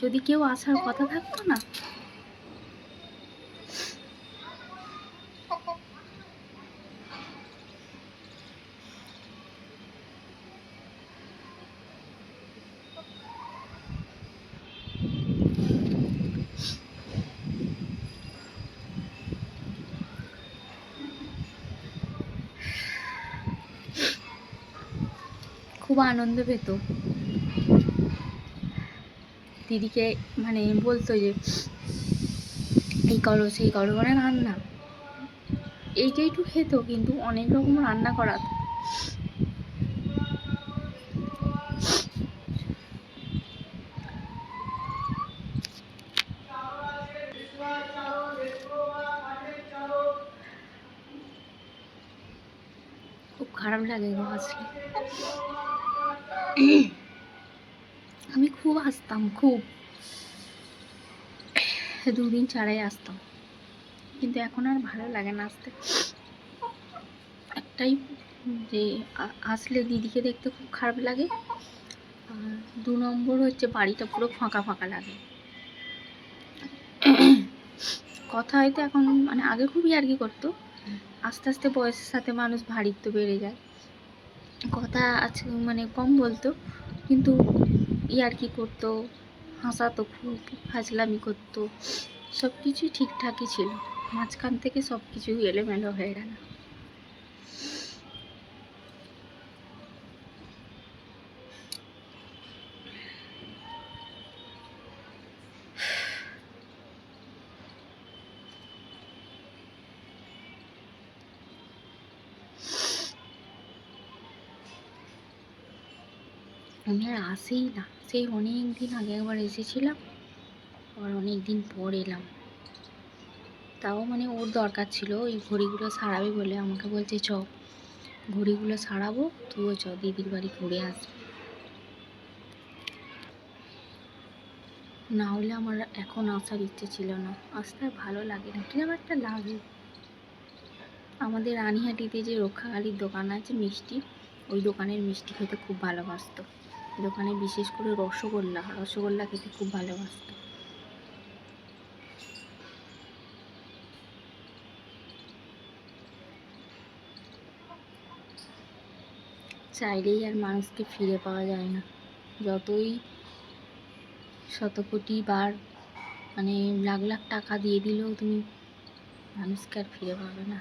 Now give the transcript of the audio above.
যদি কেউ আসার কথা থাকতো না, খুব আনন্দ পেত। দিদিকে মানে বলতো যে এই করো সেই করো, মানে রান্না এইটা একটু খেত, কিন্তু অনেক রকম রান্না করাতো। খুব খারাপ লাগে গো আসলে। আমি খুব আসতাম, খুব 2 দিন ছাড়াই আসতাম, কিন্তু এখন আর ভালো লাগে না আসতে। একটাই যে আসলে দিদিকে দেখতে খুব খারাপ লাগে, আর 2 নম্বর হচ্ছে বাড়িটা পুরো ফাঁকা ফাঁকা লাগে। কথা হয়তো এখন মানে আগে খুব ইয়ার্কি করতো, আস্তে আস্তে বয়সের সাথে মানুষ ভারীত্ব বেড়ে যায়, কথা আছে মানে কম বলতো, কিন্তু ইয়ার্কি করতো, হাসাতো, খুব ফাজলামি করতো, সব কিছুই ঠিকঠাকই ছিল। মাঝখান থেকে সব কিছু এলোমেলো হয়ে গেল। আমি আর আসেই না, সেই অনেক দিন আগে একবার এসেছিলাম, আবার অনেক দিন পর এলাম। তাও মানে ওর দরকার ছিল, ওই ঘড়িগুলো সারাবে বলে আমাকে বলছে চ ঘড়িগুলো সারাবো, তুইও চ দিদির বাড়ি ঘুরে আসবি। না হলে আমার এখন আসার ইচ্ছে ছিল না, আসতে আর ভালো লাগে না, কিরকম একটা লাগে। আমাদের রানীহাটিতে যে রক্ষাকালীর দোকান আছে মিষ্টি, ওই দোকানের মিষ্টি খেতে খুব ভালোবাসতো। দোকানে বিশেষ করে রসগোল্লা খেতে খুব ভালোবাসতো। চাইলেই আর মানুষকে ফিরে পাওয়া যায় না, যতই শতকোটি বার মানে লাখ লাখ টাকা দিয়ে দিলেও তুমি মানুষকে আর ফিরে পাবে না।